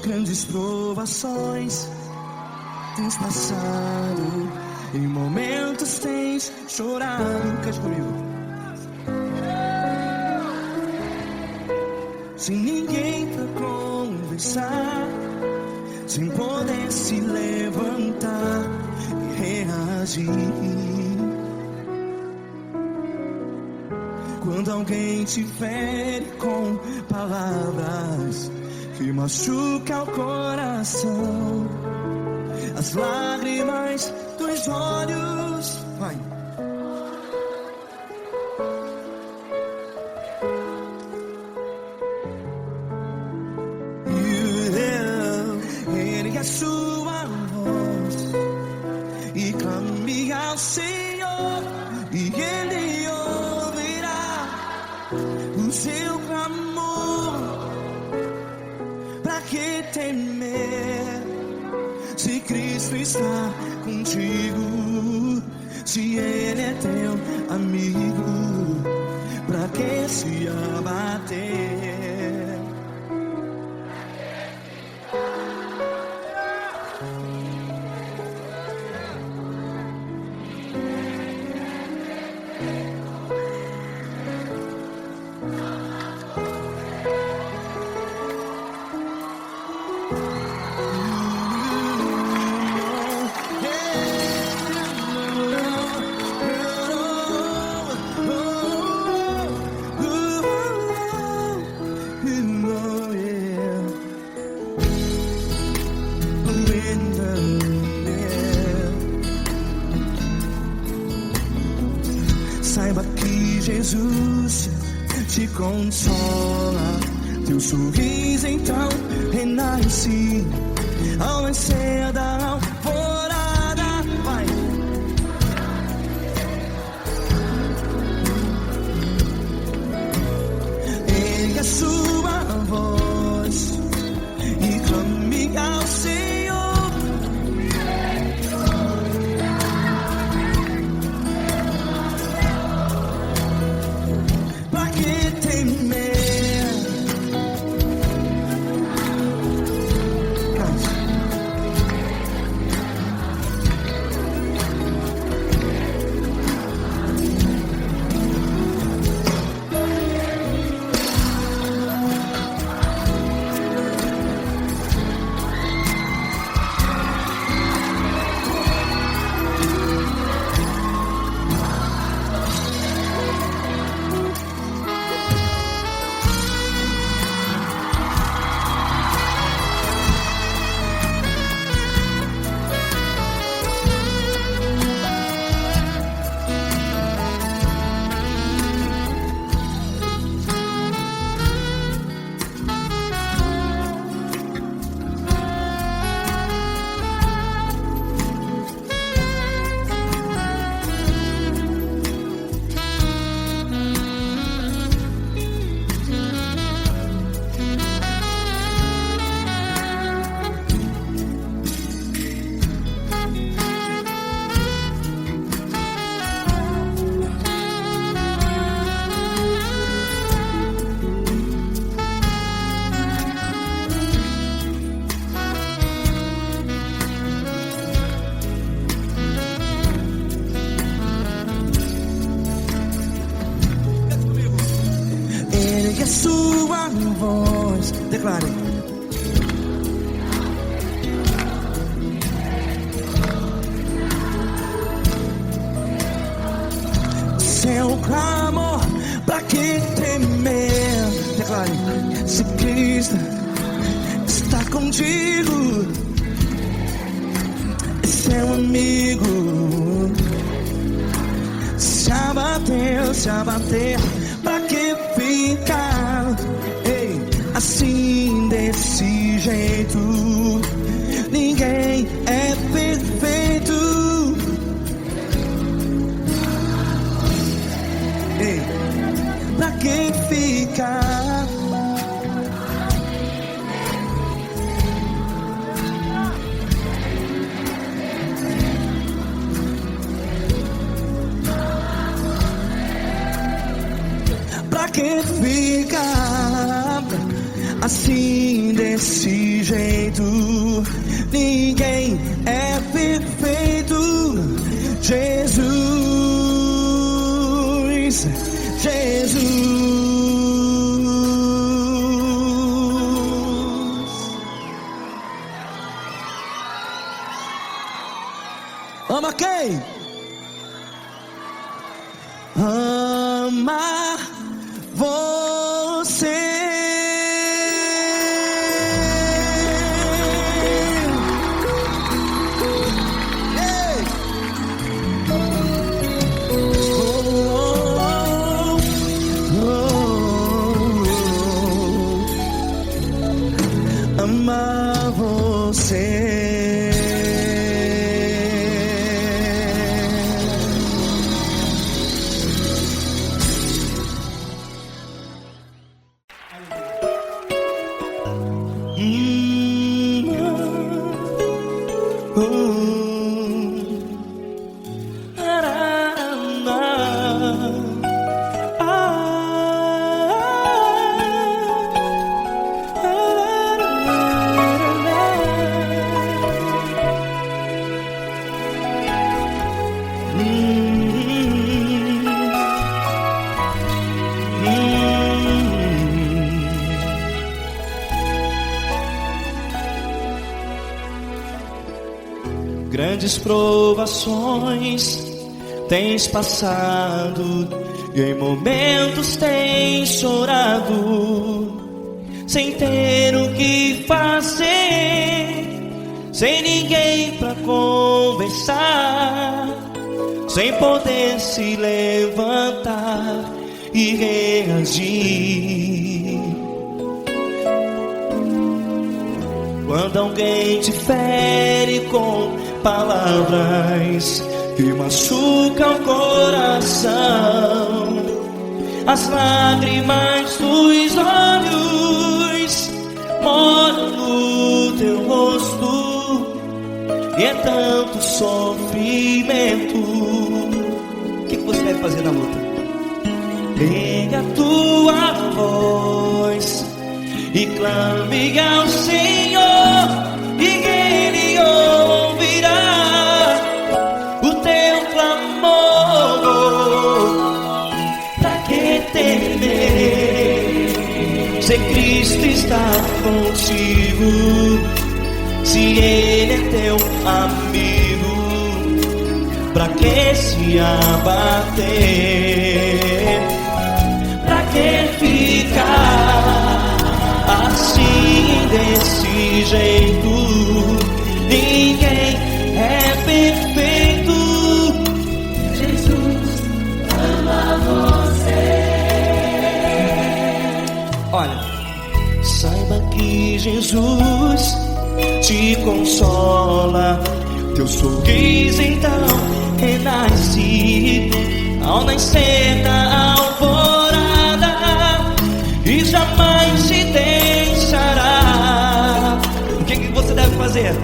Grandes provações tens passado, em momentos tens chorado. Cante comigo. Sem ninguém pra conversar, sem poder se levantar e reagir. Quando alguém te fere com palavras que machuca o coração, as lágrimas dos olhos, vai. Ergue a sua voz e clame ao Senhor, e Ele ouvirá o seu clamor. Pra que temer, se Cristo está contigo? Se Ele é teu amigo, pra que se abater? Saiba que Jesus te consola, teu sorriso então renasce ao nascer da alvorada. Vai. Ergue a sua voz e clame ao Senhor. A sua voz, declare. Seu clamor, pra que temer? Declare. Se Cristo está contigo, é seu amigo. Se abater, pra que ficar, ei, assim desse jeito? Ninguém é perfeito. Ei, pra que ficar? Pra pra que ficar assim desse jeito? Ninguém é perfeito. Jesus, Jesus. Ama quem? Ama você. Ei! Ama você. Grandes provações tens passado, e em momentos tens chorado, sem ter o que fazer, sem ninguém pra conversar, sem poder se levantar e reagir. Quando alguém te fere com palavras que machucam o coração, as lágrimas dos olhos moram no teu rosto, e é tanto sofrimento. O que você deve fazer na luta? Erga a tua voz e clame ao Senhor, e Ele ouvirá o teu clamor. Pra que temer, se Cristo está contigo, se Ele é teu amigo? Pra que se abater? Pra que ficar assim desse jeito? Ninguém é perfeito. Jesus ama você. Olha, saiba que Jesus te consola, teu sorriso então renasce ao nascer da alvorada, e jamais te deixará. O que você deve fazer?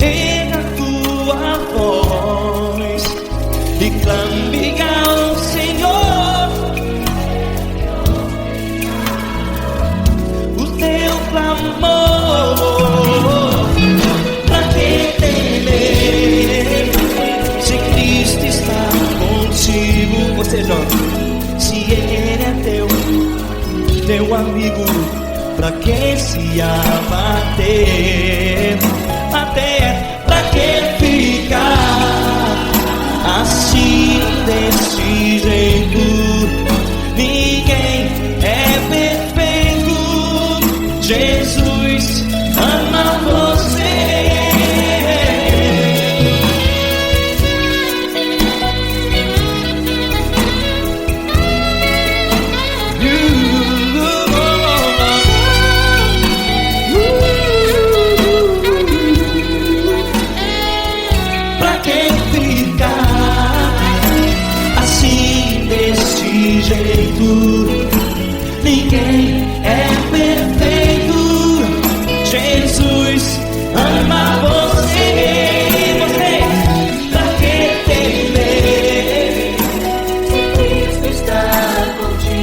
Erga a tua voz e clame ao Senhor, o teu clamor. Pra que temer, se Cristo está contigo? Você joga. Se Ele é teu amigo, pra que se abater? Até pra que ficar assim desse jeito? Ninguém é perfeito. Jesus ama você. Ninguém é perfeito. Jesus ama você. Você, pra que temer, se Cristo está contigo?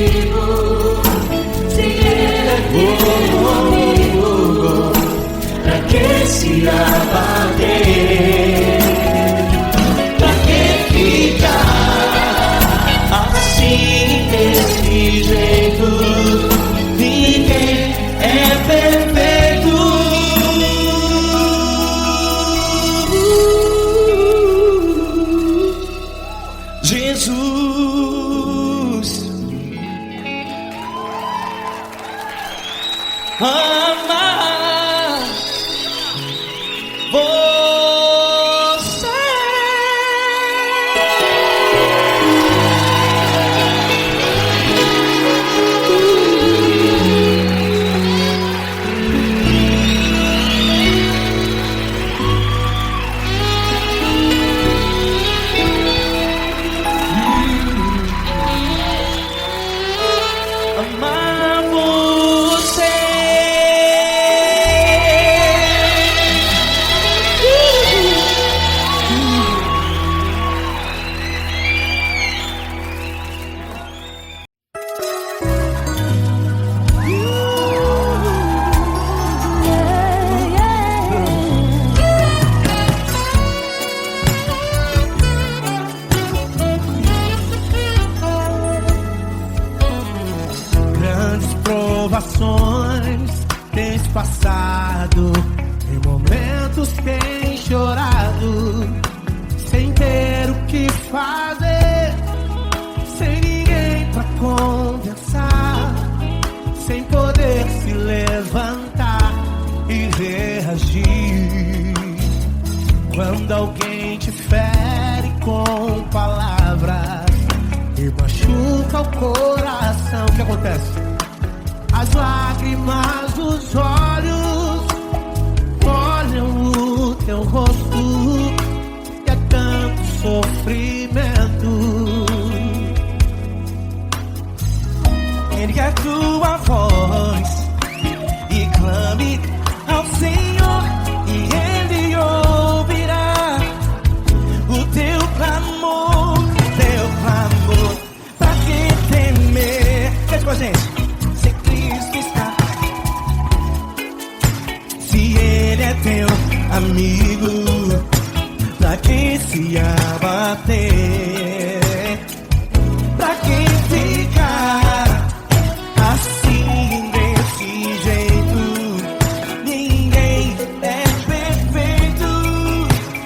amar você. Amar você. Grandes provações tens passado, em momentos tens chorado, sem ter o que fazer, sem ninguém pra conversar, sem poder se levantar e reagir. Quando alguém te fere com palavras e machuca o coração, o que acontece? As lágrimas dos olhos molham o teu rosto e é tanto sofrimento. Ergue a tua voz e clame ao Senhor, e Ele ouvirá o teu clamor, pra que temer? Cante com a gente. Se Cristo está, se Ele é teu amigo, pra que se abater? Pra que ficar assim desse jeito? Ninguém é perfeito.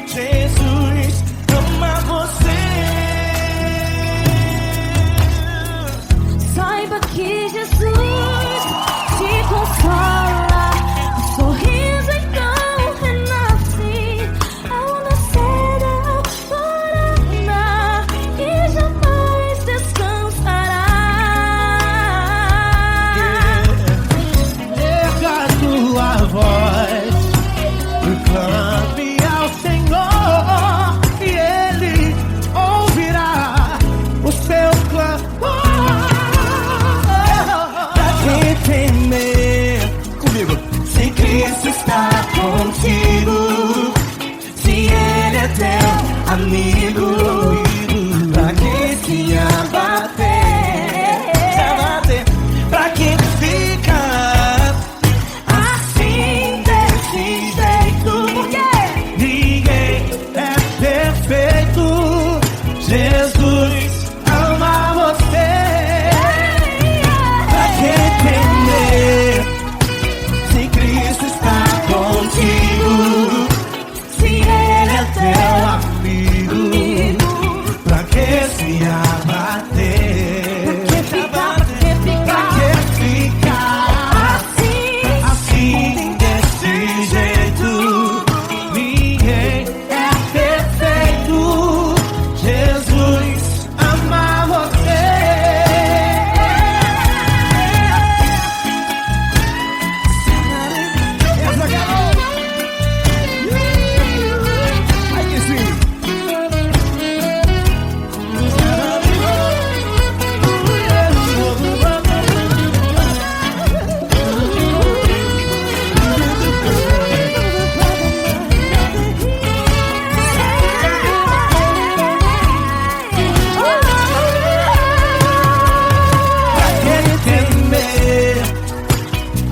Jesus ama você. Saiba que Jesus te consola, o sorriso então renasce ao nascer da aurora e jamais descansará. Erga a tua voz e clame ao Senhor, e Ele ouvirá o seu clamor. Pra que temer? Comigo. Se Cristo está contigo, se Ele é teu amigo, pra que se abater? Pra que ficar assim desse jeito? Porque Ninguém é perfeito. Jesus ama você. pra que temer? Se Cristo está contigo, se Ele é teu Amigo, pra que se abater? Pra que ficar assim desse jeito? Ninguém é perfeito. Jesus ama você. Essa garota. Ai que sim.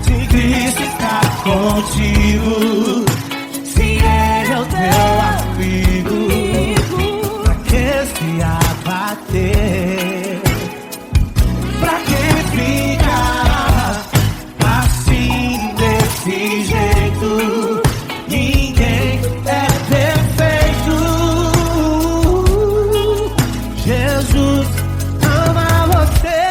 Se Cristo está contigo, se Ele é o teu Amigo, pra que se abater? pra que ficar assim desse jeito? Ninguém é perfeito. Jesus ama você.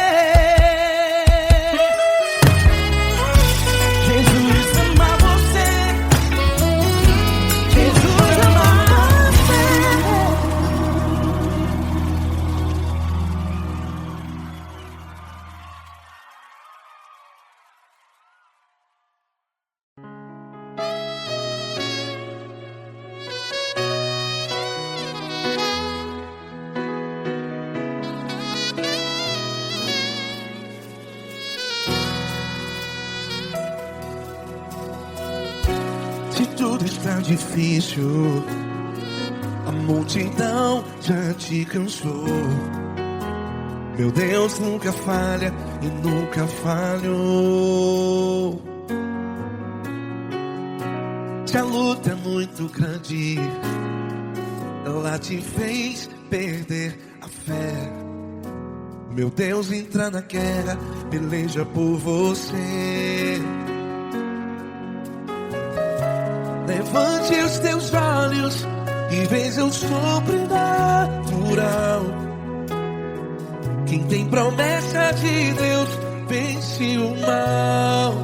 está difícil, a multidão já te cansou. Meu Deus nunca falha e nunca falhou. Se a luta é muito grande, ela te fez perder a fé. Meu Deus entra na guerra, peleja por você. Levante os teus olhos e veja o sobrenatural. Quem tem promessa de Deus vence o mal.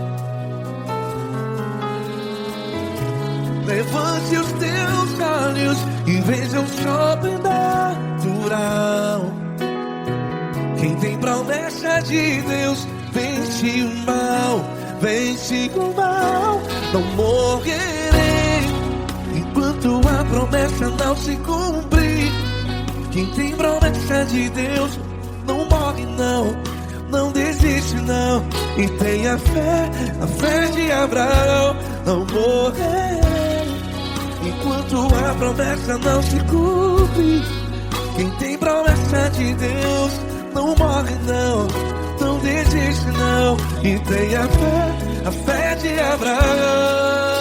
Levante os teus olhos e veja o sobrenatural. Quem tem promessa de Deus vence o mal. Vence o mal. Não morrerei enquanto a promessa não se cumprir. Quem tem promessa de Deus não morre não, não desiste não. E tenha fé, a fé de Abraão. Não morrerei enquanto a promessa não se cumpre. Quem tem promessa de Deus não morre não, não desiste não. E tenha fé, a fé de Abraão.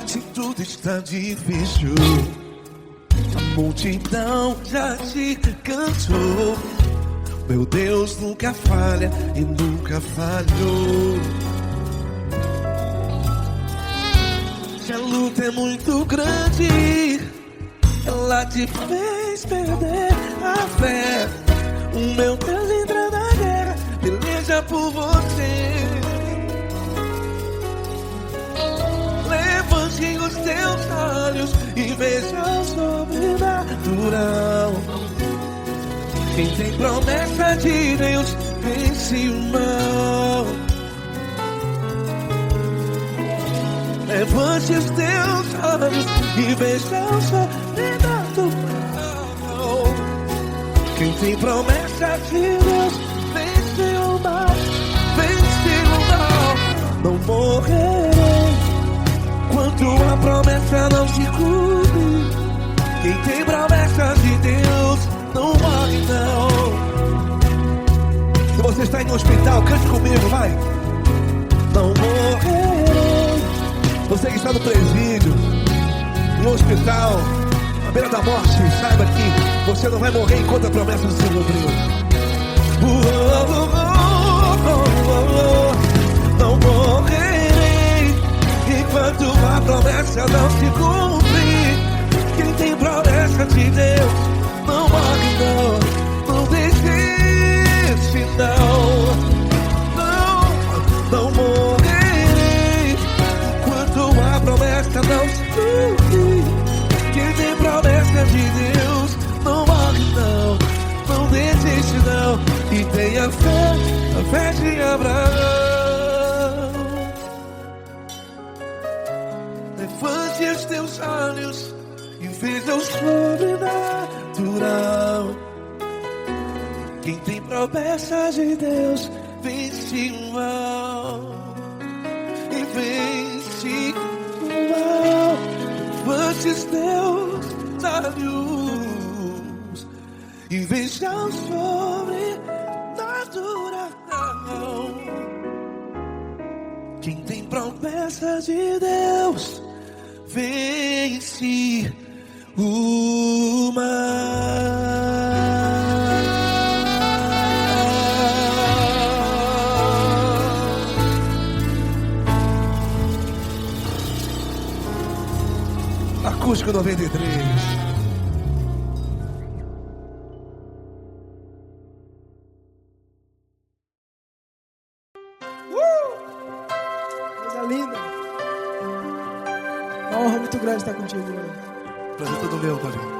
Se tudo está difícil, a multidão já te cansou. Meu Deus nunca falha e nunca falhou. Se a luta é muito grande, ela te fez perder a fé. O meu Deus entra na guerra, peleja por você. Levante os teus olhos e veja o sobrenatural. Quem tem promessa de Deus vence o mal. Levante os teus olhos e veja o sobrenatural. Quem tem promessa de Deus vence o mal. Vence o mal. Não morrerei enquanto a promessa não se cumpre. Quem tem promessa de Deus não morre não. Se você está em um hospital, cante comigo, vai. Não morrerei. Você que está no presídio, no hospital, à beira da morte, saiba que você não vai morrer enquanto a promessa não se cumpriu. Não morrerei enquanto a promessa não se cumprir. Quem tem promessa de Deus não morre não, não desiste não. Não morrerei enquanto a promessa não se cumprir. Quem tem promessa de Deus não morre não, não desiste não. E tenha fé, a fé de Abraão. Levante os teus olhos e veja o sobrenatural. Quem tem promessa de Deus vence o mal. E vence o mal. Levante os teus olhos e veja o sobrenatural. Quem tem promessa de Deus vence o mal. Acústico 93. Coisa linda. Uma honra muito grande estar contigo. Prazer todo meu, Paulinho.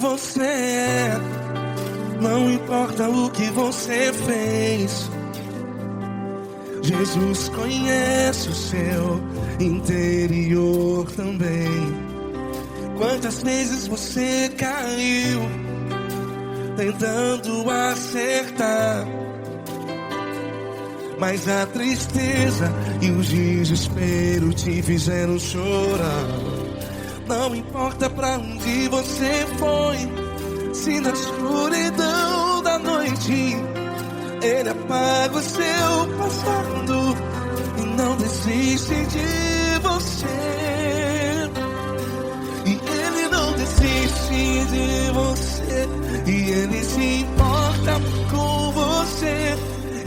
você é, não importa o que você fez. Jesus conhece o seu interior também. Quantas vezes você caiu tentando acertar, mas a tristeza e o desespero te fizeram chorar. Não importa pra onde você foi, se na escuridão da noite Ele apaga o seu passado e não desiste de você. E Ele não desiste de você, e Ele se importa com você,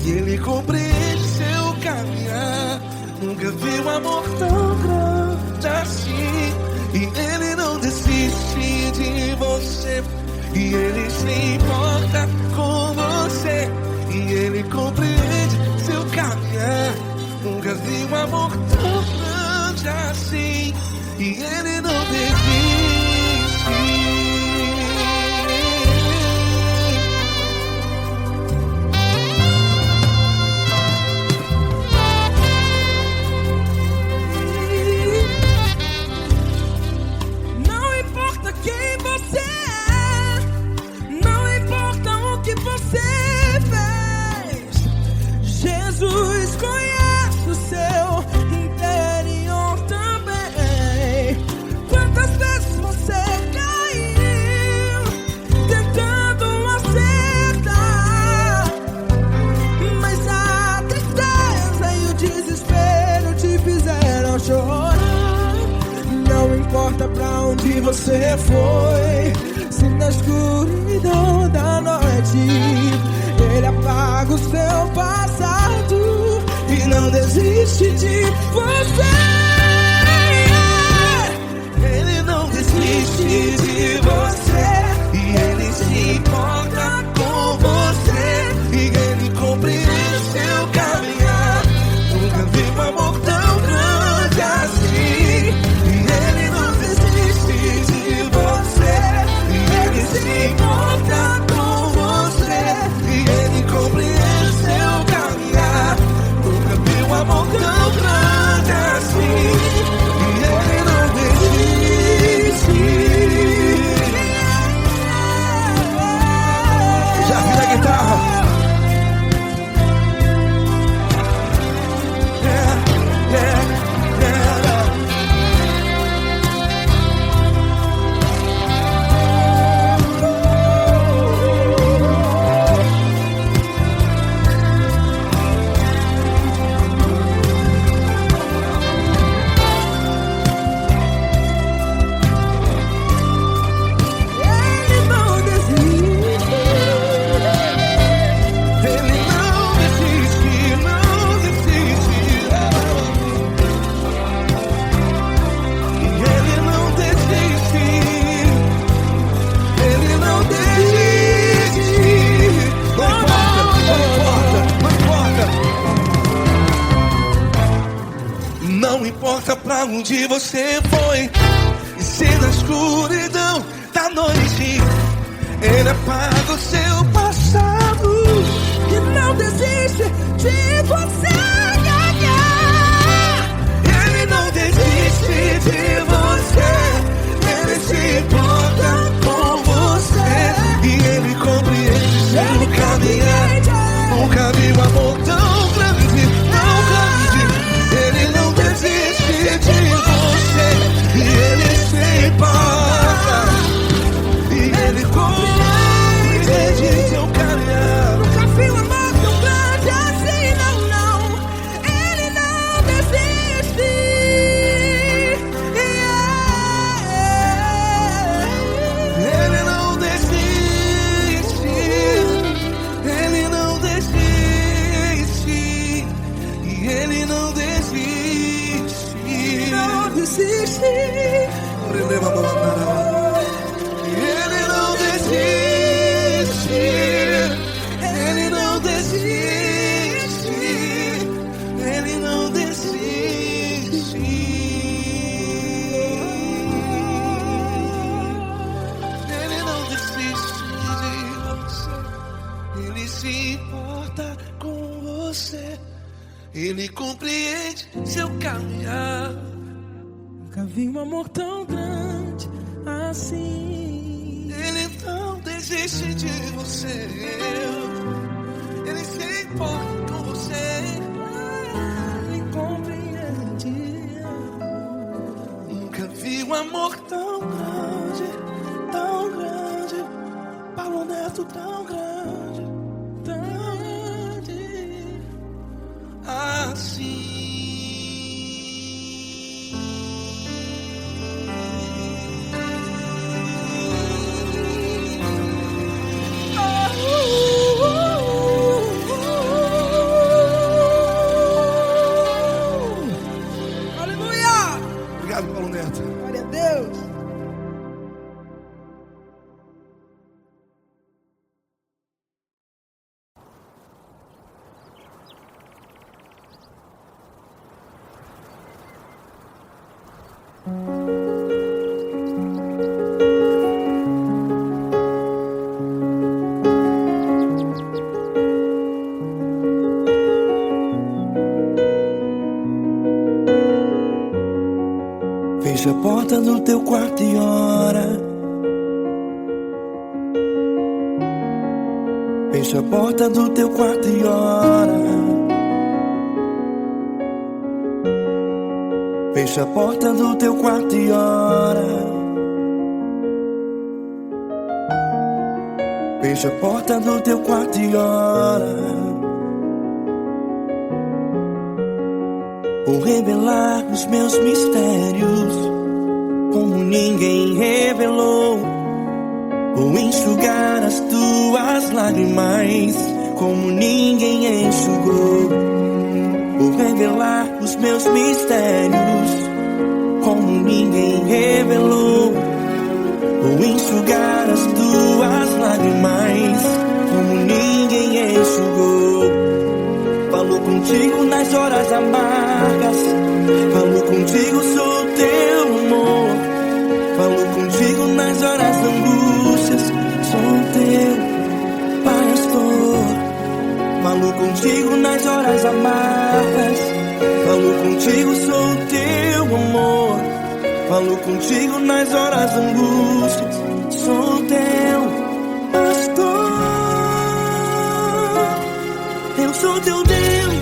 e Ele compreende seu caminhar. Nunca vi um amor tão grande assim. E Ele não desiste de você, e Ele se importa com você, e Ele compreende seu caminhar. Nunca vi um amor tão grande assim. E Ele não desiste. Jesus conhece o seu interior também. Quantas vezes você caiu tentando acertar, mas a tristeza e o desespero te fizeram chorar. Não importa pra onde você foi, se na escuridão da noite Ele apaga o seu passado e não desiste de você. Ele não desiste de você, e Ele se importa com você, e Ele compreende seu caminhar. Nunca vi um amor tão grande assim. E Ele não desiste de você, e Ele se importa com você, e Ele compreende seu caminhar. Nunca vi um amor tão grande assim. E Ele não desiste. Já vi a guitarra. Yeah, yeah, yeah. Ele não desiste. Ele não desiste, não desiste. E Ele não desiste. Ele não desiste. Não importa, não importa, não importa. Não importa pra onde você foi, e se na escuridão da noite Ele apaga o seu passado E não desiste de você. Ele não desiste de você, Ele se importa com você, e Ele compreende seu caminhar. Nunca vi um amor tão grande, tão grande. Ele não desiste de você, e Ele se importa, e Ele compreende seu caminhar. Nunca vi um amor tão grande assim, não, não. Ele não desiste. Ele não desiste, Ele não desiste, e Ele não desiste. Não desiste. Ele não desiste, Ele não desiste, Ele não desiste. Ele não você. Ele compreende seu caminhar. Nunca vi um amor tão grande assim. Ele não desiste de você. Ele se importa com você. Ele compreende. Nunca vi um amor tão grande, tão grande. Paulo Neto tão grande, tão grande assim. Aleluia! Obrigado, Paulo Neto. Glória a Deus! Fecha a porta do teu quarto e ora. Fecha a porta do teu quarto e ora. Fecha a porta do teu quarto e ora. Fecha a porta do teu quarto e ora. Vou revelar os meus mistérios como ninguém revelou. Vou enxugar as tuas lágrimas como ninguém enxugou. Vou revelar os meus mistérios como ninguém revelou. Vou enxugar as tuas lágrimas como ninguém enxugou. Falo contigo nas horas amargas. Falo contigo, sou teu amor. Falo contigo nas horas da angústias. Sou teu pastor. Falo contigo nas horas amargas. Falo contigo, sou teu amor. Falo contigo nas horas da angústias. Sou teu pastor. Eu sou teu Deus,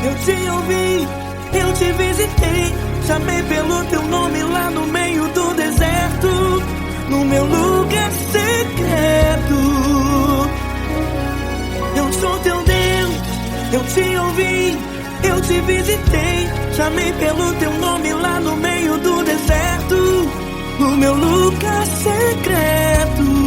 eu te ouvi, eu te visitei. Chamei pelo teu nome lá no meio do deserto, no meu lugar secreto. Eu sou teu Deus, eu te ouvi, eu te visitei. Chamei pelo teu nome lá no meio do deserto, no meu lugar secreto.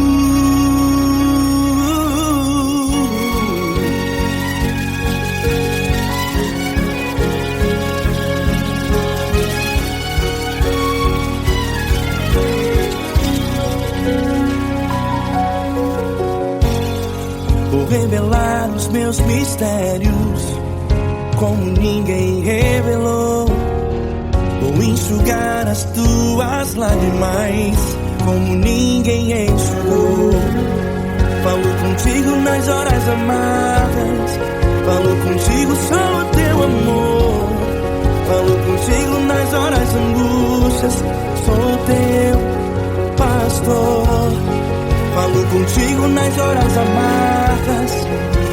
Vou revelar os meus mistérios como ninguém revelou. Vou enxugar as tuas lágrimas como ninguém enxugou. Falo contigo nas horas amargas. Falo contigo, sou teu amor. Falo contigo nas horas angústias. Sou teu pastor. Falo contigo nas horas amargas.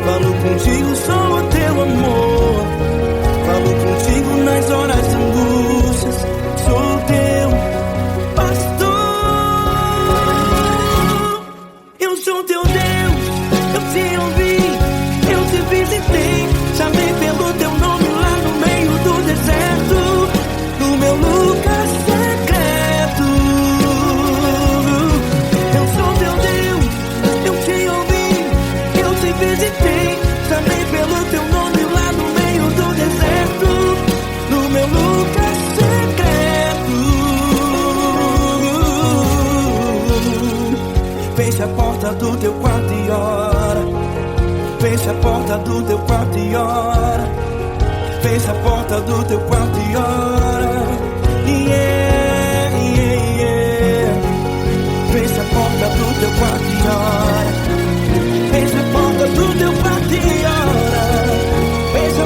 Falo contigo, sou teu amor. Falo contigo nas horas angústias. Sou teu pastor. Eu sou teu Deus, eu te ouvi, eu te visitei. Chamei pelo teu nome lá no meio do deserto, no meu lugar secreto. Eu sou teu Deus, eu te ouvi, eu te visitei. Chamei pelo teu nome lá no meio do deserto, no meu lugar secreto. Fecha a porta do teu quarto e ora. Fecha a porta do teu quarto e ora. Fecha a porta do teu quarto e ora. Yeah, yeah, yeah. Fecha a porta do teu quarto e ora. Fecha a porta do teu quarto e ora. Fecha a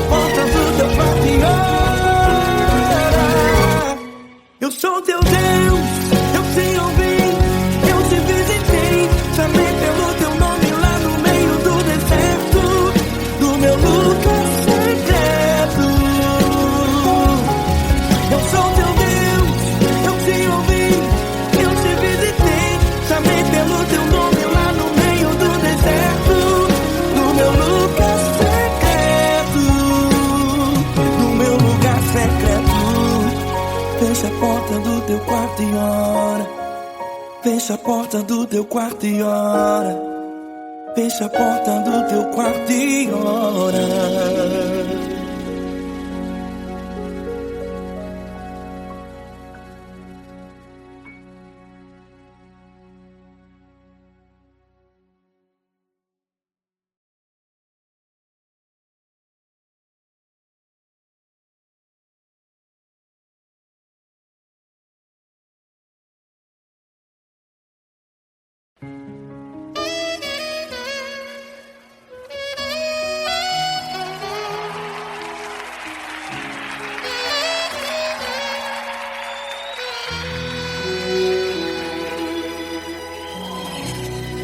quarto e ora. Fecha a porta do teu quarto e ora. Fecha a porta do teu quarto e ora.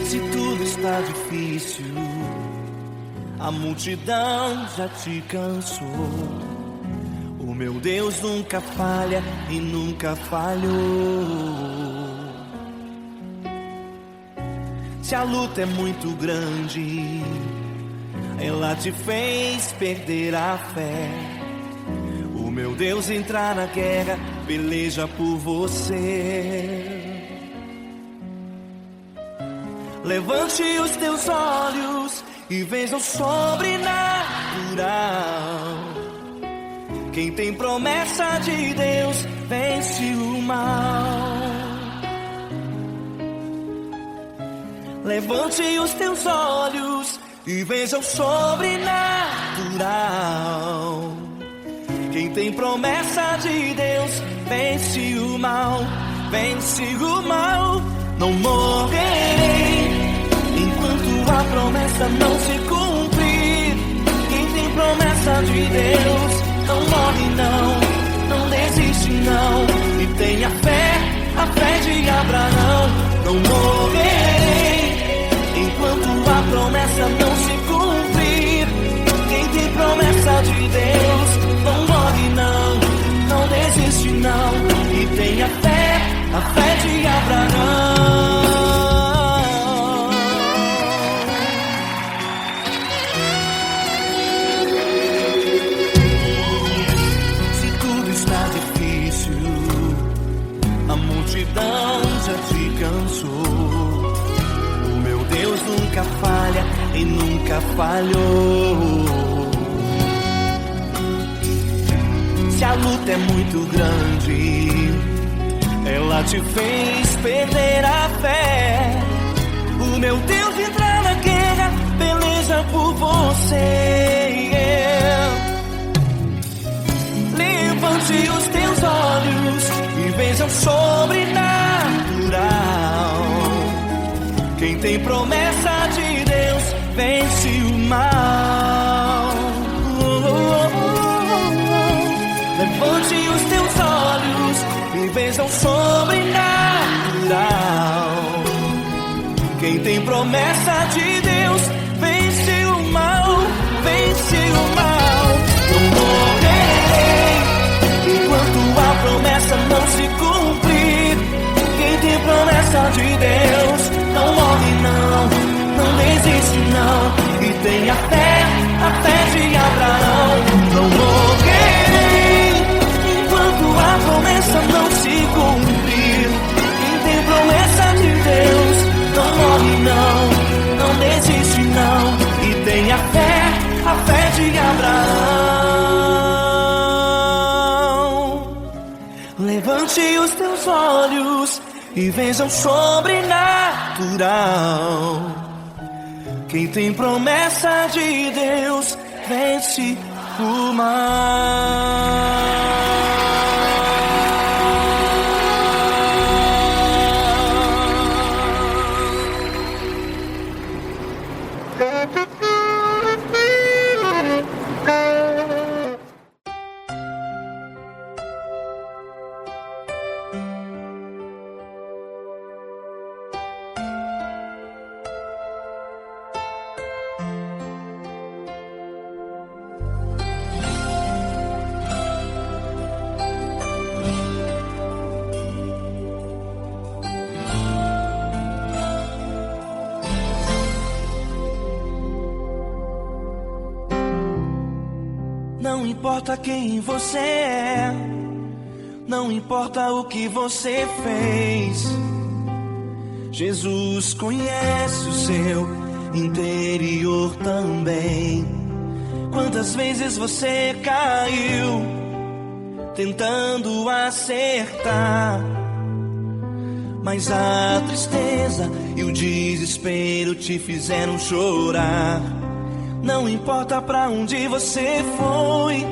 Se tudo está difícil, a multidão já te cansou. O meu Deus nunca falha e nunca falhou. Se a luta é muito grande, ela te fez perder a fé. O meu Deus entra na guerra, peleja por você. Levante os teus olhos e veja o sobrenatural. Quem tem promessa de Deus vence o mal. Levante os teus olhos e veja o sobrenatural. Quem tem promessa de Deus vence o mal, vence o mal. Não morrerei enquanto a promessa não se cumprir. Quem tem promessa de Deus não morre não desiste não. E tenha fé, a fé de Abraão. Não morrerei enquanto a promessa não se cumprir. Quem tem promessa de Deus não morre não desiste não. E tenha fé, a fé de Abraão. Se tudo está difícil, a multidão já te cansou. O meu Deus nunca falha e nunca falhou. Se a luta é muito grande, ela te fez perder a fé. O meu Deus entra na guerra, peleja por você. Levante os teus olhos e veja o sobrenatural. Quem tem promessa de Deus vence o mal. Levante os teus olhos e veja o sobrenatural. Quem tem promessa de Deus vence o mal, vence o mal. Não morrerei enquanto a promessa não se cumprir. Quem tem promessa de Deus não morre não desiste não. E tenha fé, a fé de Abraão. Não morrerei enquanto a promessa não se cumprir. Quem tem promessa de Deus não morre não desiste não. E tenha fé, a fé de Abraão. Levante os teus olhos e veja o sobrenatural. Quem tem promessa de Deus vence o mal. Não importa quem você é, Não importa o que você fez, Jesus conhece o seu interior também. Quantas vezes você caiu tentando acertar, mas a tristeza e o desespero te fizeram chorar. Não importa pra onde você foi,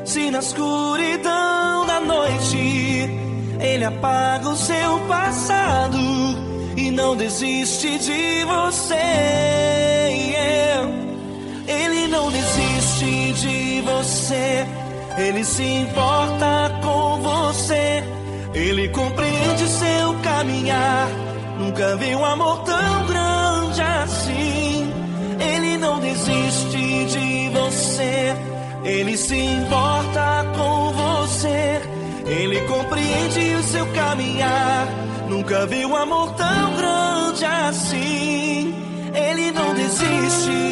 se na escuridão da noite Ele apaga o seu passado e não desiste de você. Ele não desiste de você, Ele se importa com você, Ele compreende seu caminhar. Nunca vi um amor tão grande assim. Ele não desiste de você, Ele se importa com você, Ele compreende o seu caminhar. Nunca vi um amor tão grande assim. Ele não desiste.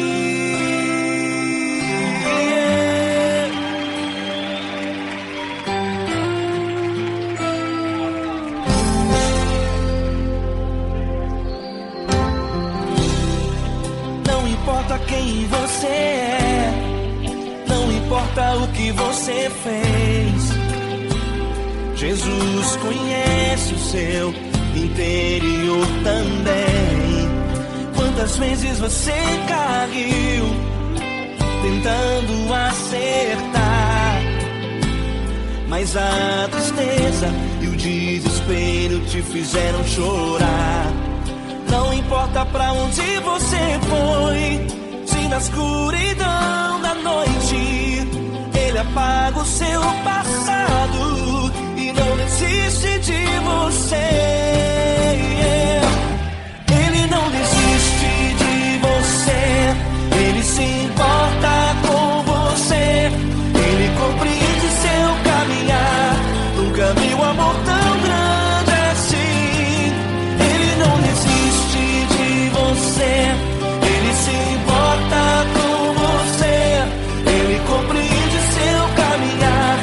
Não importa quem você é, não importa o que você fez, Jesus conhece o seu interior também. Quantas vezes você caiu tentando acertar, mas a tristeza e o desespero te fizeram chorar. Não importa pra onde você foi, se na escuridão da noite Ele apaga o seu passado e não desiste de você. Ele não desiste de você, Ele se importa com você, Ele compreende seu caminhar. Nunca vi um amor tão grande assim. Ele não desiste de você, Ele se importa com você, Ele compreende seu caminhar.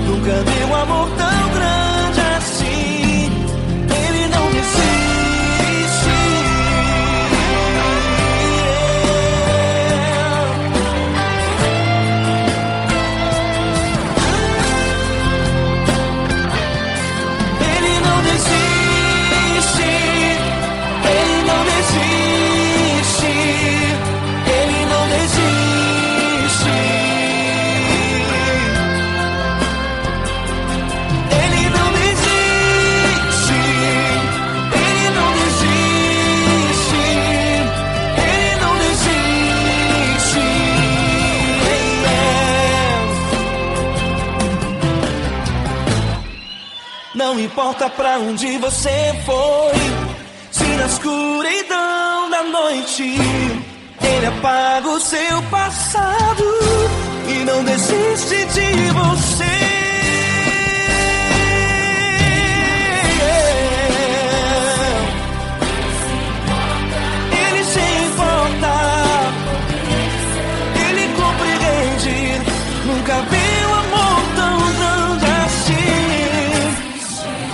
Nunca vi um amor tão grande assim. Ele não desiste. Ele não desiste. Ele não desiste. Ele não desiste. Ele não desiste. Ele não desiste. Ele não desiste. Não importa pra onde você foi, se na escuridão da noite Ele apaga o seu passado e não desiste de você. Ele se importa, Ele compreende. Nunca vi um amor tão grande assim.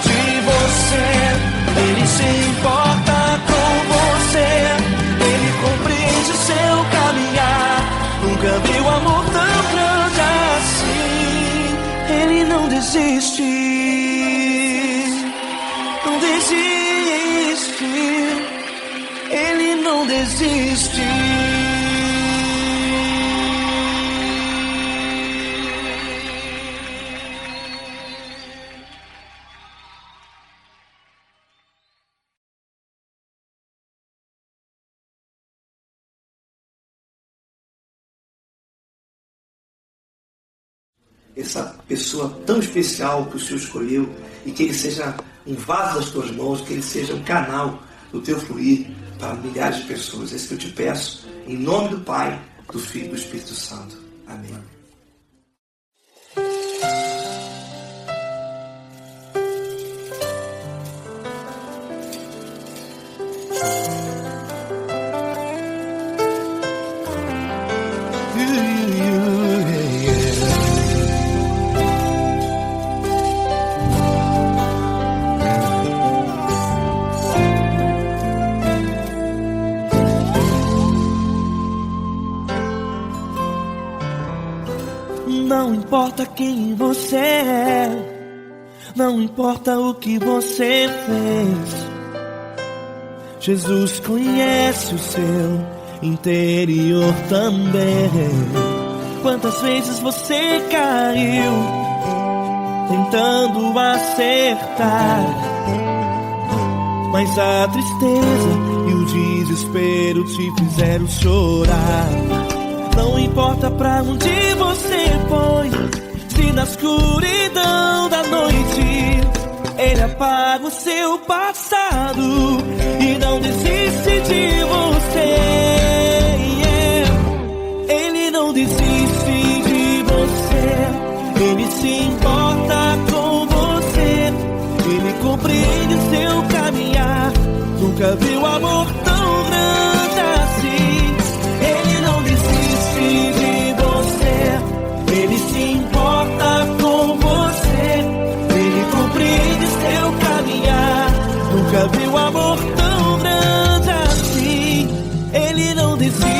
De você, Ele se importa com você, Ele compreende seu caminhar. Nunca vi um amor tão grande assim. Ele não desiste, não desiste. Ele não desiste. Essa pessoa tão especial que o Senhor escolheu, e que ele seja um vaso das tuas mãos, que ele seja um canal do teu fluir para milhares de pessoas. É isso que eu te peço, em nome do Pai, do Filho e do Espírito Santo. Amém. Não importa quem você é, não importa o que você fez, Jesus conhece o seu interior também. Quantas vezes você caiu tentando acertar, mas a tristeza e o desespero te fizeram chorar. Não importa pra onde você foi, se na escuridão da noite Ele apaga o seu passado e não desiste de você. Ele não desiste de você, Ele se importa com você, Ele compreende seu caminhar. Nunca viu amor tão grande assim. Ele não desiste de você, Ele se importa com você, Ele compreende seu caminhar. Nunca viu amor tão grande assim. Ele não desiste.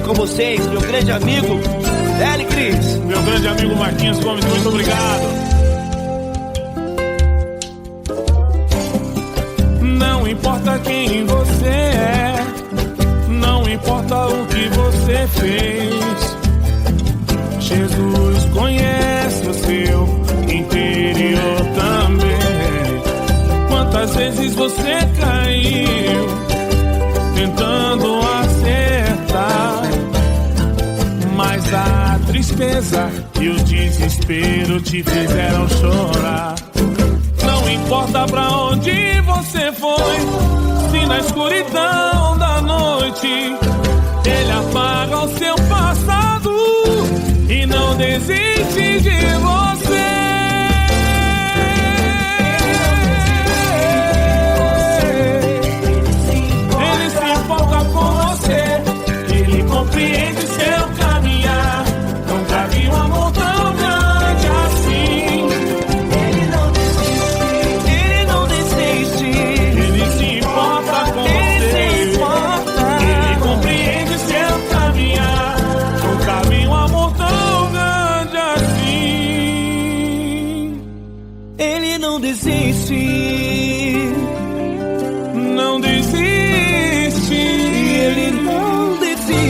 Com vocês, meu grande amigo Eli Cris. Meu grande amigo Marquinhos Gomes, muito obrigado. Não importa quem você é, não importa o que você fez, Jesus conhece o seu interior também. Quantas vezes você caiu tentando acertar, mas a tristeza e o desespero te fizeram chorar. Não importa pra onde você foi, se na escuridão da noite Ele apaga o seu passado e não desiste de você. Ele se importa com você, Ele compreende seu caminhar. Nunca vi um amor tão grande assim. Ele não desiste, Ele se importa com você, Ele compreende seu caminhar. Nunca vi um amor tão grande assim. Ele não desiste, não desiste, Ele não desiste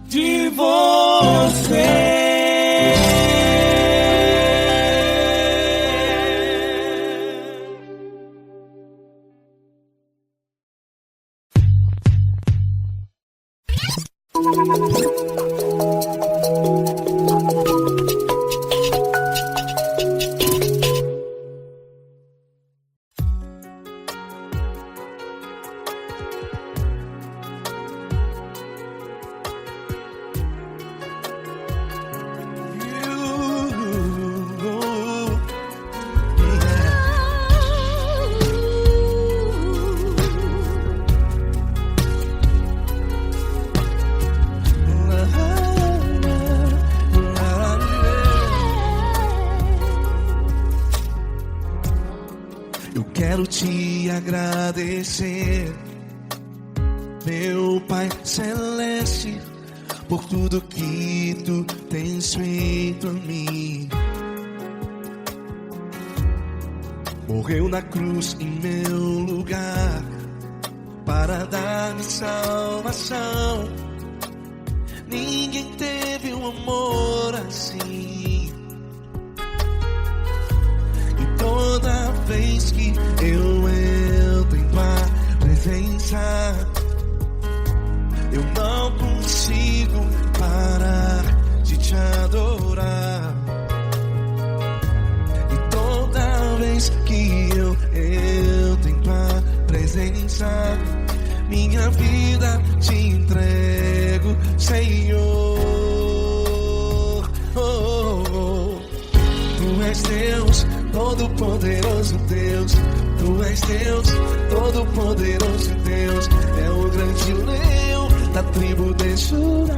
de você. Eu quero te agradecer, meu Pai Celeste, por tudo que tu tens feito a mim. Morreu na cruz em meu lugar para dar-me salvação. Ninguém teve um amor assim. E toda vez que eu entro em tua presença, eu não consigo parar de te adorar. E toda vez que eu entro em tua presença, minha vida te entrego, Senhor. Tu és Deus, todo-poderoso Deus. Tu és Deus, todo-poderoso Deus. É o grande leão da tribo de Judá.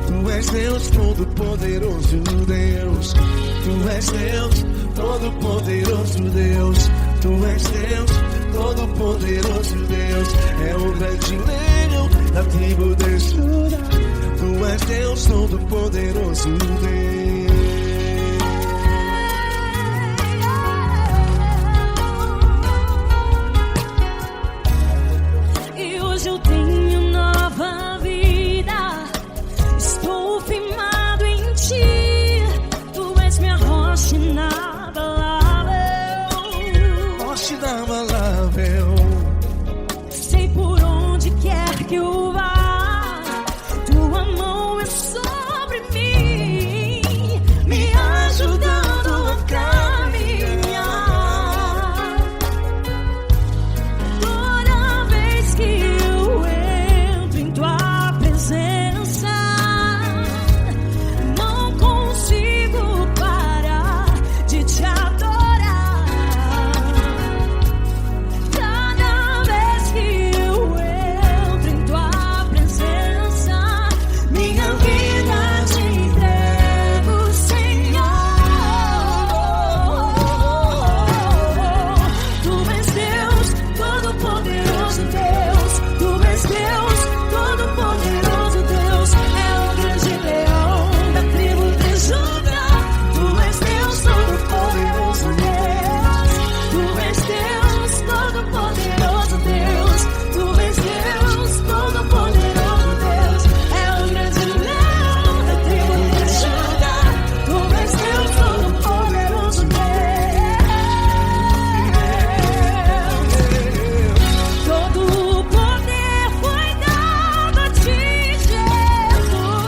Tu és Deus, todo-poderoso Deus. Tu és Deus, todo-poderoso Deus. Tu és Deus, todo-poderoso Deus. grande leão da tribo de Judá. Tu és Deus Todo-Poderoso, Deus. E hoje eu tenho nova vida. Estou firmado em ti. Tu és minha rocha inabalável. Rocha inabalável. Sei por onde quer que eu vá, tua mão é sobre mim, me ajudando a caminhar. Toda vez que eu entro em tua presença, não consigo parar de te adorar. Cada vez que eu entro em tua presença, minha vida te entrego, Senhor. Tu és Deus Todo-Poderoso, Deus. Tu és Deus Todo-Poderoso, Deus. É o grande leão da tribo de Judá. Tu és Deus Todo-Poderoso, Deus. Tu és Deus Todo-Poderoso, Deus. Tu és Deus Todo-Poderoso, Deus. É o grande leão da tribo de Judá. Tu és Deus Todo-Poderoso, Deus. Todo o poder foi dado a ti, Jesus.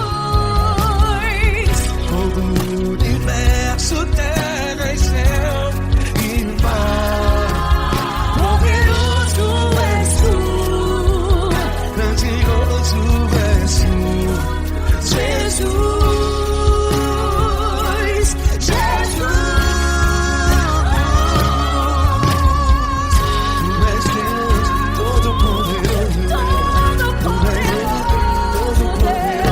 Todo o universo, terra e céu e mar. Poderoso és tu, Grandioso és tu, Jesus. Jesus. Tu és Deus Todo-Poderoso, Todo-Poderoso Deus.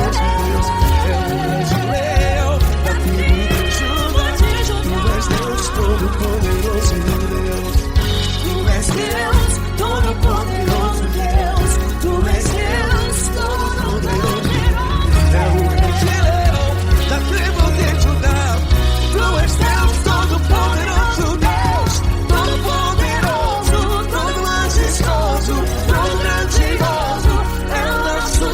é o grande leão da tribo de Judá. Tu és Deus Todo-Poderoso, Deus. Tu és Deus Todo-Poderoso, Deus. Tu és Deus Todo-Poderoso. É o grande leão da tribo de Judá. Tu és Deus Todo-Poderoso, Deus. Todo-Poderoso, todo majestoso, todo grandioso. É o nosso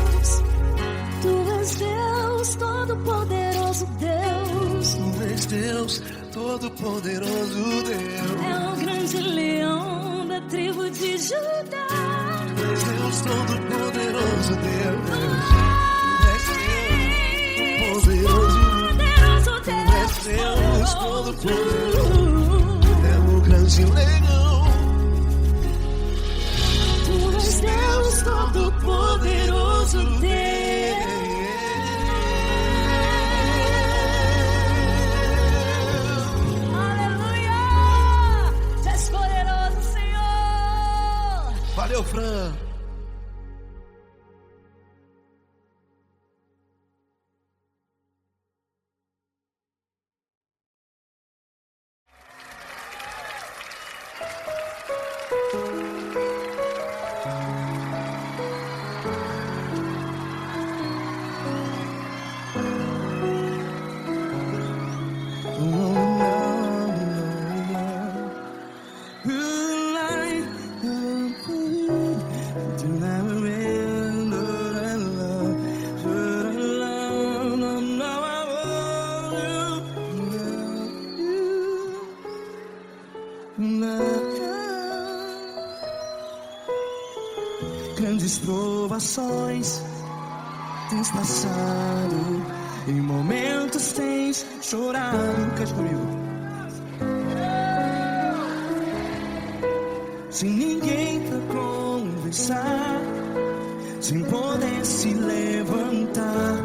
Deus. Tu és Deus Todo-Poderoso, Deus. Tu és Deus Todo-Poderoso, Deus. É o grande leão da tribo de Judá. Tu és Deus Todo-Poderoso, Deus. Tu és Deus Todo-Poderoso. Poderoso Tu és Deus Todo-Poderoso. É o grande leão. Tu és Deus Todo-Poderoso, Deus. Aleluia! Tu és poderoso, Senhor. Valeu, Fran. Grandes provações tens passado, em momentos tens chorado. Cante comigo. Sem ninguém pra conversar, sem poder se levantar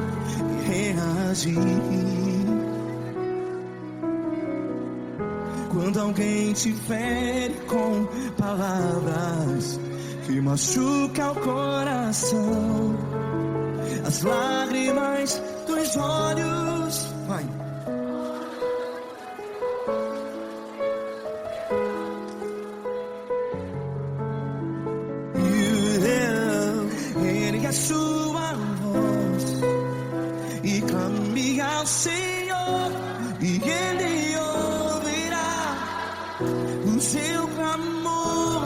e reagir. Quando alguém te fere com palavras que machuca o coração, as lágrimas dos olhos, vai, e Ele ouvirá o seu clamor.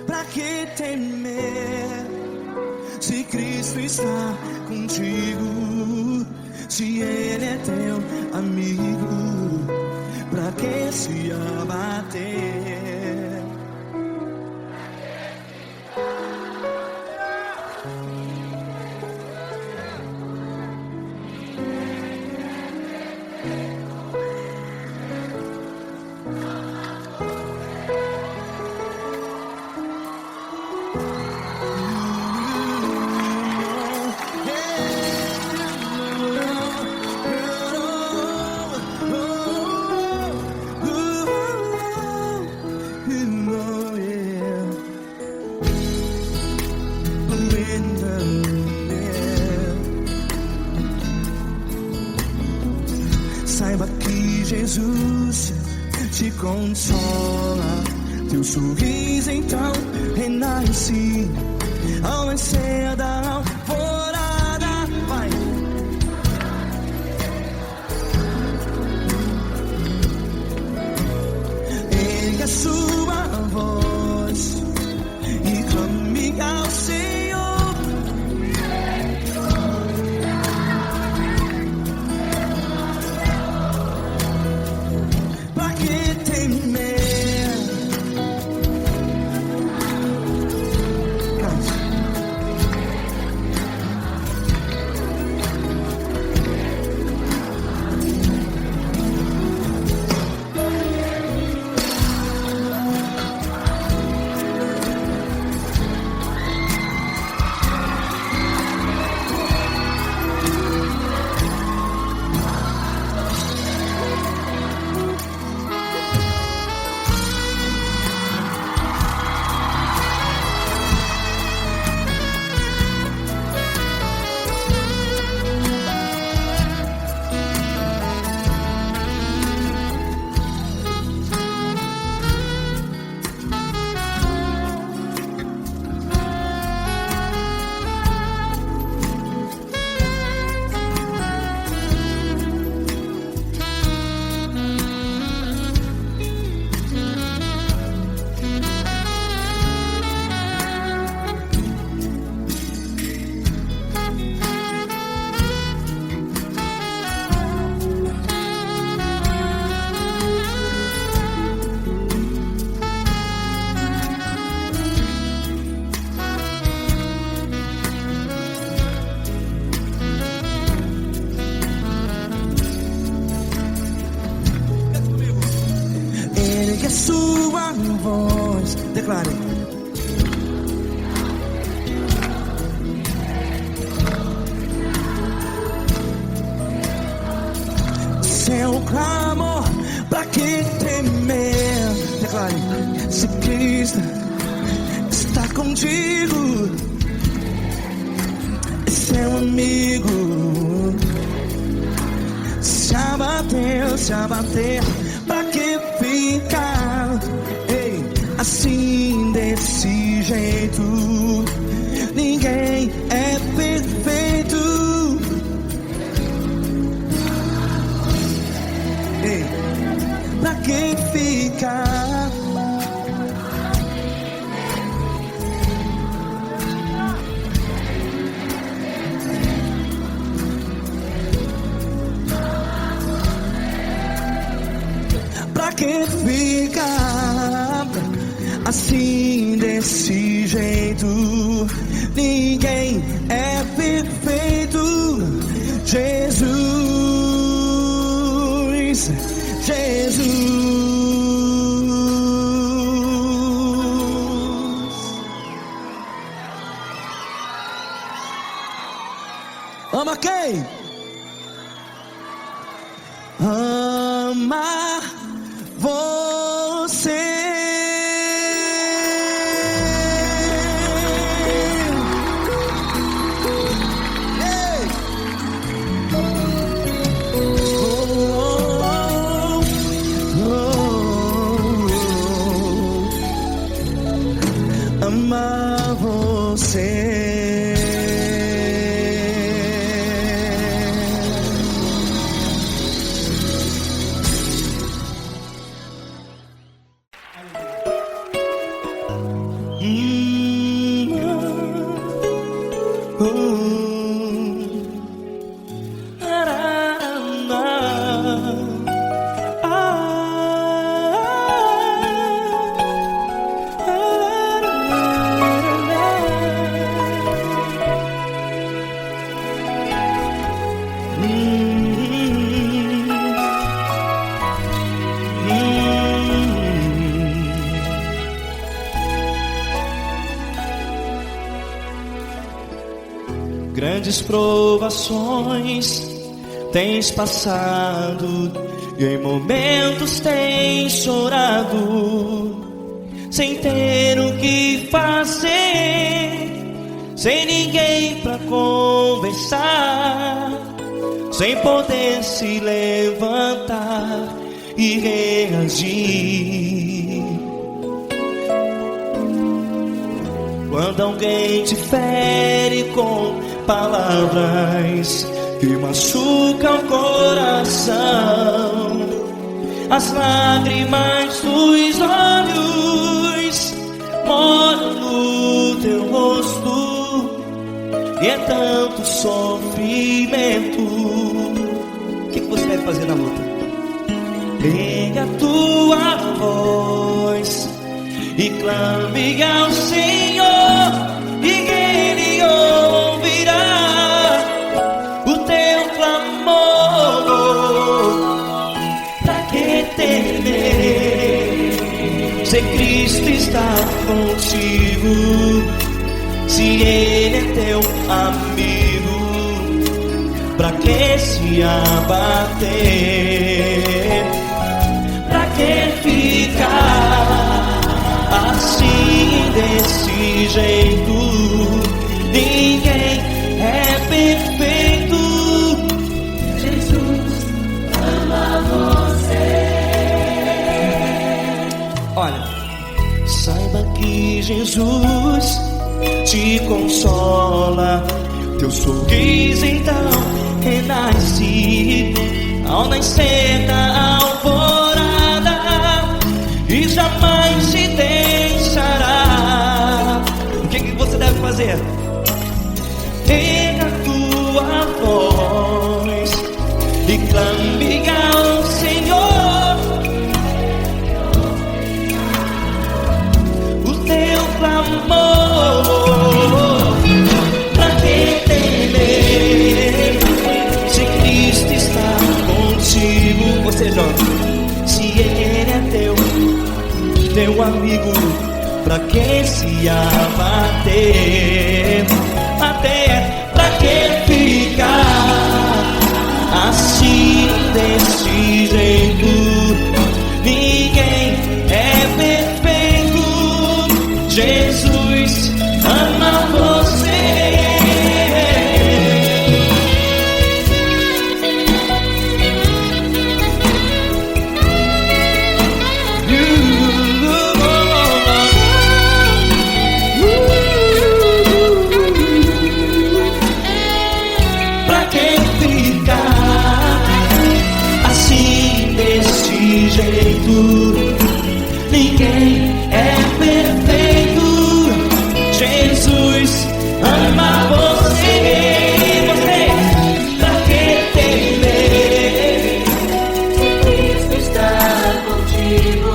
Pra que temer se Cristo está contigo? Se Ele é teu amigo, pra que se abater? Saiba que Jesus te consola, teu sorriso então renasce ao nascer da alvorada. Vai. Ergue a sua voz e clame ao Senhor. Pra que temer? Ergue a sua voz, declare. Seu clamor, pra que temer? Declare. Se Cristo está contigo, é seu amigo. Se abater, pra que ficar, ei, assim desse jeito? Ninguém é perfeito. Ei, pra que ficar? Pra que ficar assim desse jeito? Ninguém é perfeito. Jesus, Jesus. Ama quem? Ama você. Ei. Ama você. Grandes provações tens passado, e em momentos tens chorado, sem ter o que fazer, sem ninguém pra conversar, sem poder se levantar e reagir. Quando alguém te fere com palavras que machucam o coração, as lágrimas dos olhos moram no teu rosto, e é tanto sofrimento. O que você deve fazer na luta? Pega a tua voz e clame ao Senhor, e Ele ouvirá o teu clamor. Pra que temer, se Cristo está contigo, se Ele é teu amigo? Pra que se abater? Pra que ficar assim, desse jeito? Ninguém é perfeito. Jesus ama você. Olha, saiba que Jesus te consola, teu sorriso então renasce ao nascer da alvorada, e jamais te deixará. O que você deve fazer? Erga a tua voz e clame ao Senhor, o teu clamor. Pra que temer, se Cristo está contigo? Você joga. Se Ele é teu amigo, pra que se abater? Até pra que ficar assim, desse jeito? Ninguém é perfeito. Jesus ama você. Ninguém é perfeito. Jesus ama você. Você, pra que temer, Se Cristo está contigo,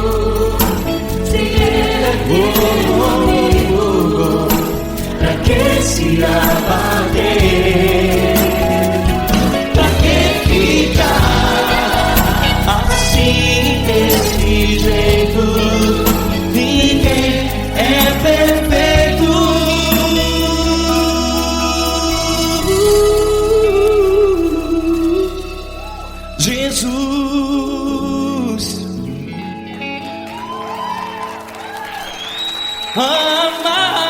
se Ele é teu amigo, pra que se abater? Pra que ficar assim, desse jeito? Ninguém é perfeito. Jesus ama você.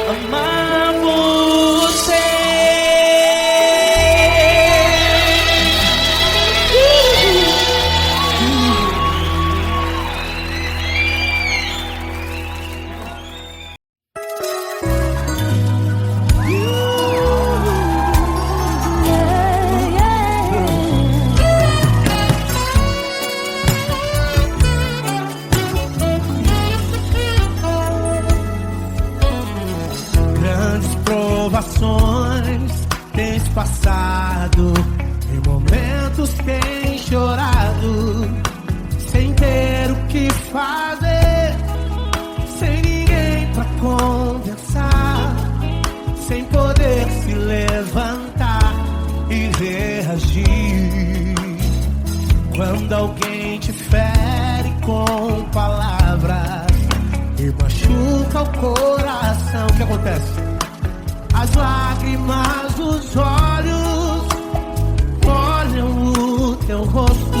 Amar você. Grandes provações tens passado, em momentos tens chorado, sem ter o que fazer, sem ninguém pra conversar, sem poder se levantar e reagir. Quando alguém te fere com palavras e machuca o coração, o que acontece? As lágrimas dos olhos molham o teu rosto,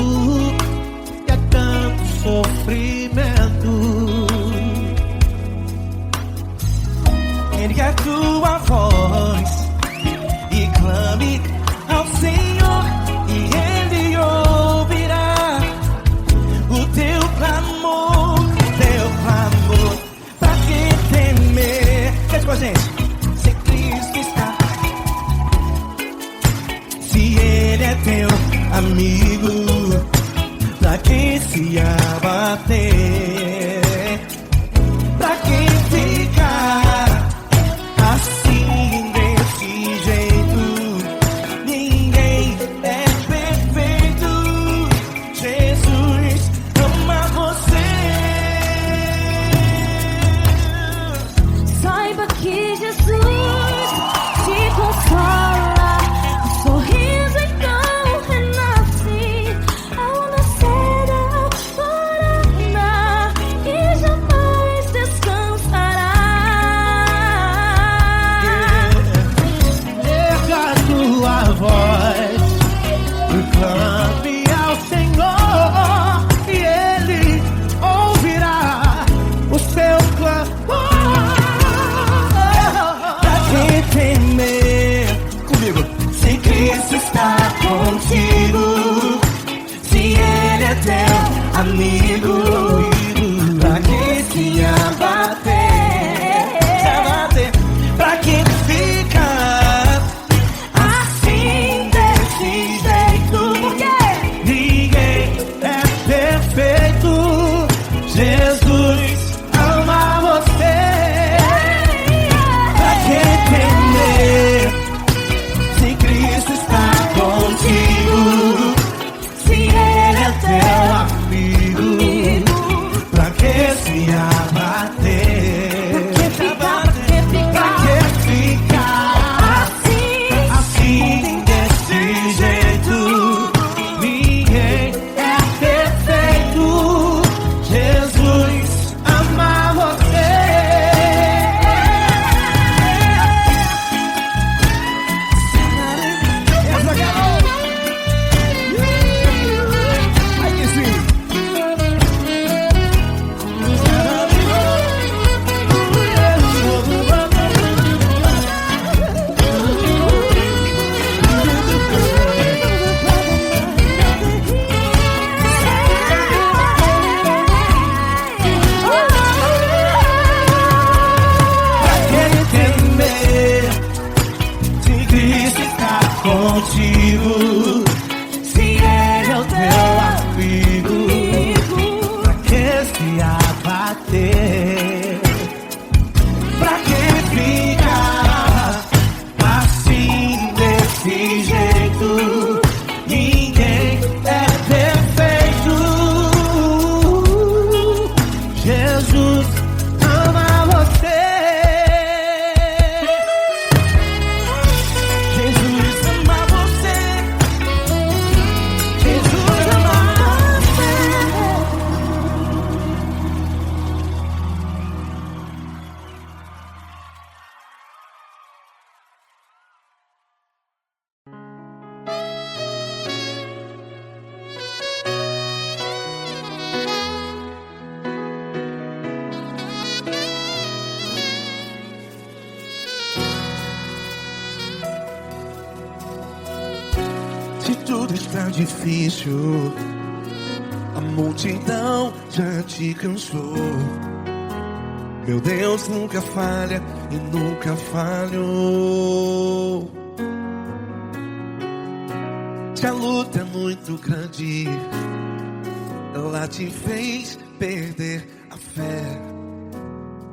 e é tanto sofrimento. Ergue a tua voz e clame ao Senhor, e Ele ouvirá o teu clamor, pra que temer? Cante com a gente. Se Cristo está, se Ele é teu amigo, pra que se abater? Pra que ficar assim desse jeito? Ninguém é perfeito. Jesus ama você. Saiba que Jesus te consola, o sorriso então renasce ao nascer da aurora e jamais descansará. Erga a tua voz e clame ao Senhor, e Ele ouvirá o seu clamor. Pra que temer? Comigo. Se Cristo está contigo, se Ele é teu amigo, pra que se abater? Pra que ficar assim desse jeito? Porque Ninguém é perfeito. Jesus ama você. Pra que temer? Se Cristo está contigo, se Ele é teu Amigo, pra que se abater? Pra que ficar assim desse jeito? Ninguém é perfeito. Jesus ama você. Essa garota. Aí que sim. Pra que temer? Se Cristo está contigo, se Ele é o teu amigo, pra que se abater? Pra que ficar assim desse jeito? Ninguém é perfeito. Jesus ama você. Jesus ama você. Jesus ama você. Se tudo está difícil, a multidão já te cansou. Meu Deus nunca falha e nunca falhou. Se a luta é muito grande, ela te fez perder a fé.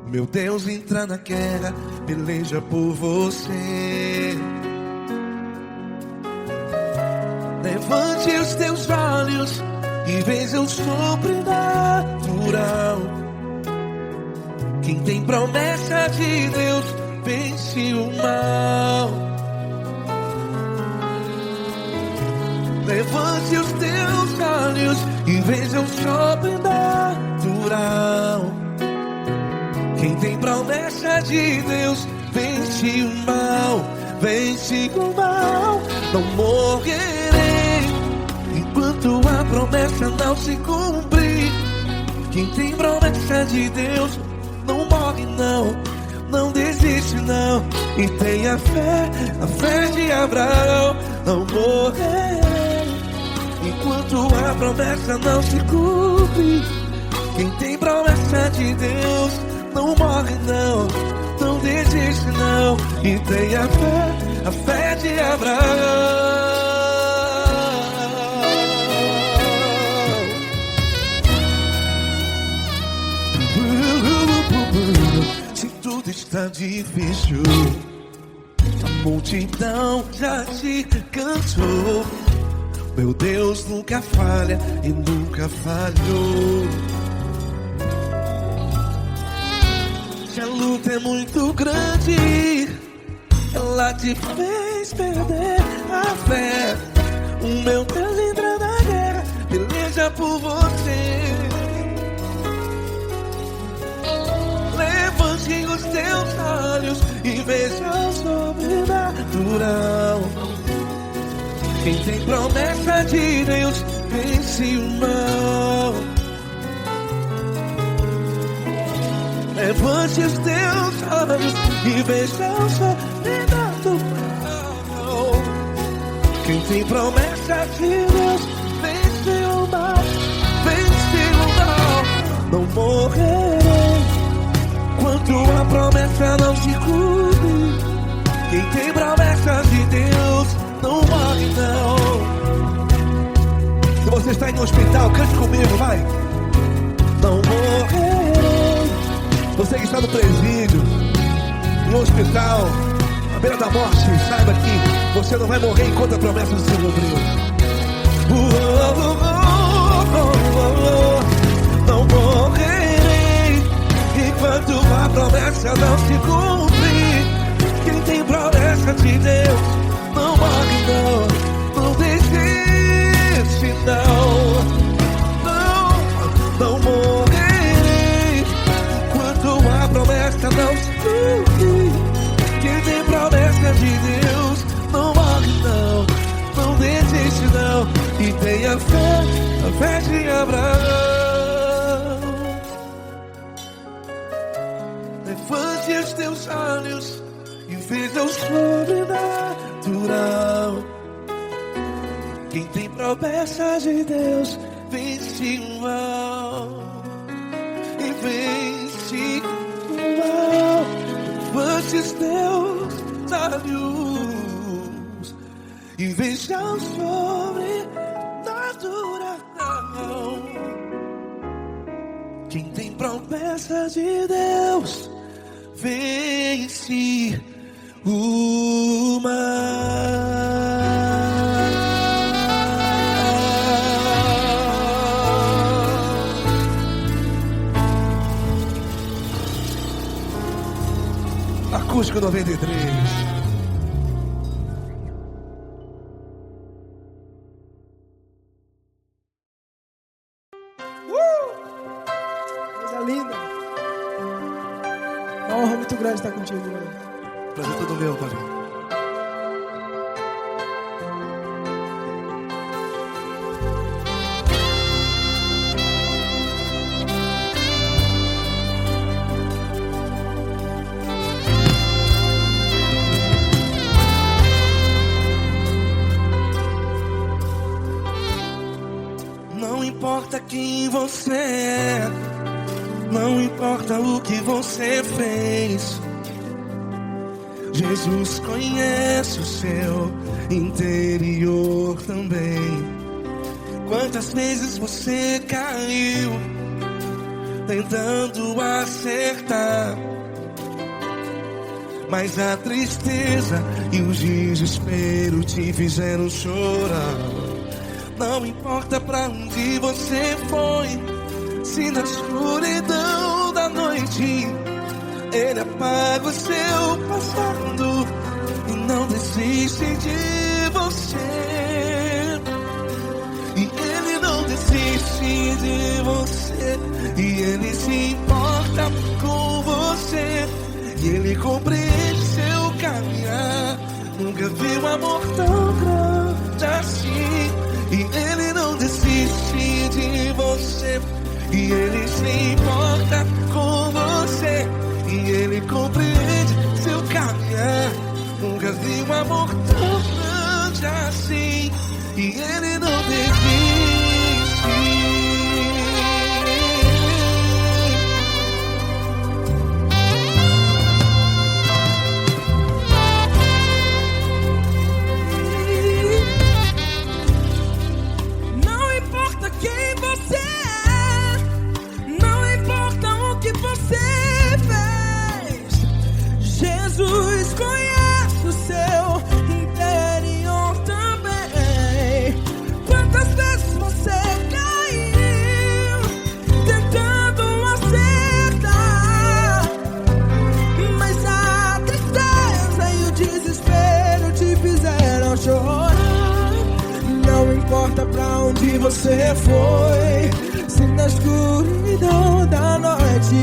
Meu Deus entra na guerra, peleja por você. Levante os teus olhos e veja o sobrenatural. Quem tem promessa de Deus vence o mal. Levante os teus olhos e veja o sobrenatural. Quem tem promessa de Deus vence o mal. Vence o mal. Não morrerei enquanto a promessa não se cumprir. Quem tem promessa de Deus não morre não, não desiste não. E tenha a fé de Abraão. Não morrerei enquanto a promessa não se cumpre. Quem tem promessa de Deus não morre não, não desiste não. E tenha a fé de Abraão. Se tudo está difícil, a multidão já te cansou. Meu Deus nunca falha e nunca falhou. Se a luta é muito grande, ela te fez perder a fé. O meu Deus entra na guerra, peleja por você. Levante os teus olhos e veja o sobrenatural. Quem tem promessa de Deus vence o mal. Levante os teus olhos e veja o sobrenatural. Quem tem promessa de Deus vence o mal. Vence o mal. Não morrerei enquanto a promessa não se cumpre. Quem tem promessa de Deus não morre não. Se você está em um hospital, cante comigo, vai. Não morrerei. Você que está no presídio, em um hospital, à beira da morte, saiba que você não vai morrer enquanto a promessa não se cumpriu. Não morrerei enquanto a promessa não se cumprir. Quem tem promessa de Deus não morre não, não desiste não. Não morrerei enquanto a promessa não se cumprir. Quem tem promessa de Deus não morre não, não desiste não. E tenha a fé de Abraão. Levante os teus olhos e veja o sobrenatural. Quem tem promessa de Deus vence o mal. E vence o mal. Levante os teus olhos e veja o sobrenatural. Quem tem promessa de Deus vence o mal. Acústico 93. Coisa linda. Uma honra muito grande estar contigo, mano. Prazer todo meu, Paulinho. Não importa quem você é, não importa o que você fez, Jesus conhece o seu interior também. Quantas vezes você caiu tentando acertar, mas a tristeza e o desespero te fizeram chorar. Não importa pra onde você foi, se na escuridão da noite Ele apaga o seu passado e não desiste de você. E Ele não desiste de você, e Ele se importa com você, e Ele compreende seu caminhar. Nunca vi um amor tão grande assim. E Ele não desiste de você, e Ele se importa com você, e Ele compreende seu caminhar. Nunca vi um amor tão grande assim. E Ele não desiste. Jesus conhece o seu interior também. Quantas vezes você caiu tentando acertar, mas a tristeza e o desespero te fizeram chorar. Não importa pra onde você foi, se na escuridão da noite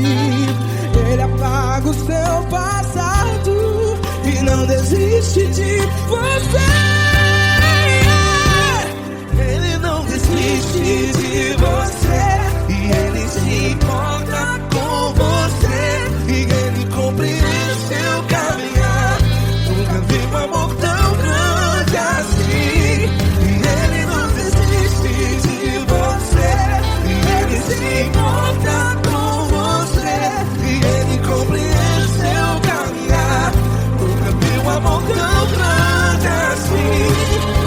Ele apaga o seu passado e não desiste de você. Ele não desiste de você, e Ele se importa com você, e Ele compreende seu caminhar. Nunca vi um amor tão grande assim. E Ele não desiste de você, e Ele se importa com você, e Ele compreende seu caminhar. Nunca vi um amor tão grande assim.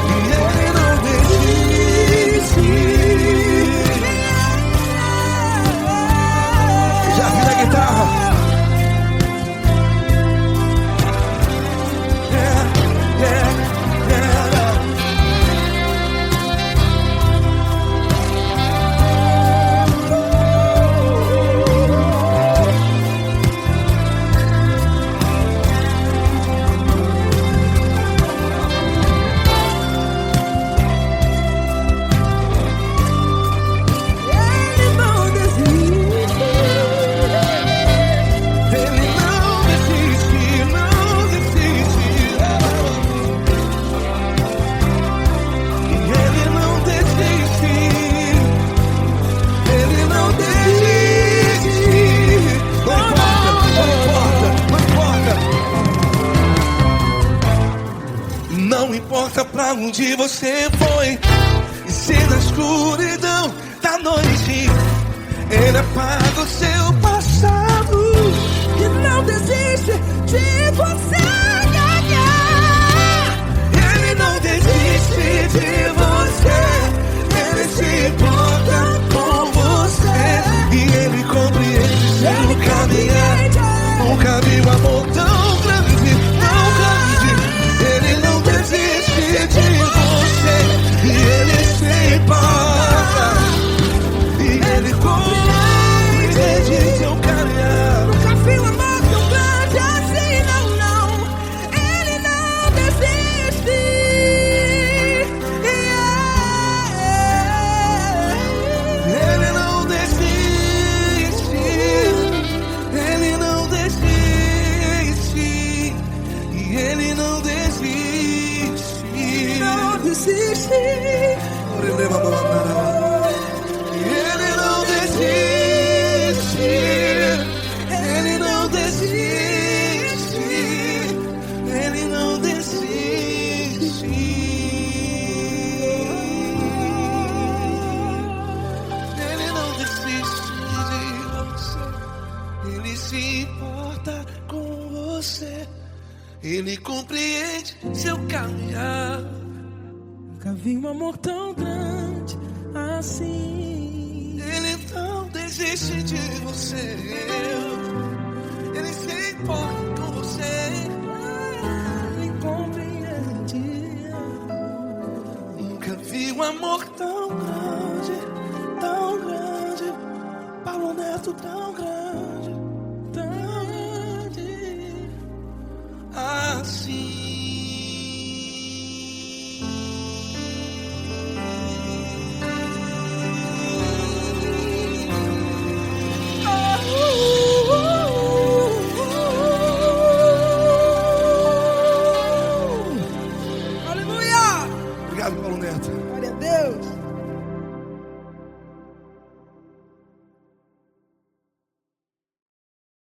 E Ele não desiste. Já vi na guitarra. Yeah, yeah, yeah. Ele não desiste. Ele não desiste, não desiste. E Ele não desiste. Ele não desiste. Não importa, não importa, não importa. Não importa pra onde você foi, e se na escuridão da noite Ele apaga o seu passado E não desiste de você. Ele não desiste de você, Ele se importa com você, e Ele compreende seu caminhar. Nunca vi um amor tão grande, tão grande. Ele não desiste de você, e Ele se importa, e Ele compreende seu caminhar. Nunca vi um amor tão grande assim, não, não. Ele não desiste. Ele não desiste, Ele não desiste, e Ele não desiste. Não desiste. Ele não desiste, Ele não desiste, Ele não desiste. Ele não desiste de você, Ele se importa com você, Ele compreende seu caminhar. Nunca vi um amor tão grande assim. Ele não desiste de você, Ele se importa com você, Ele compreende. nunca vi um amor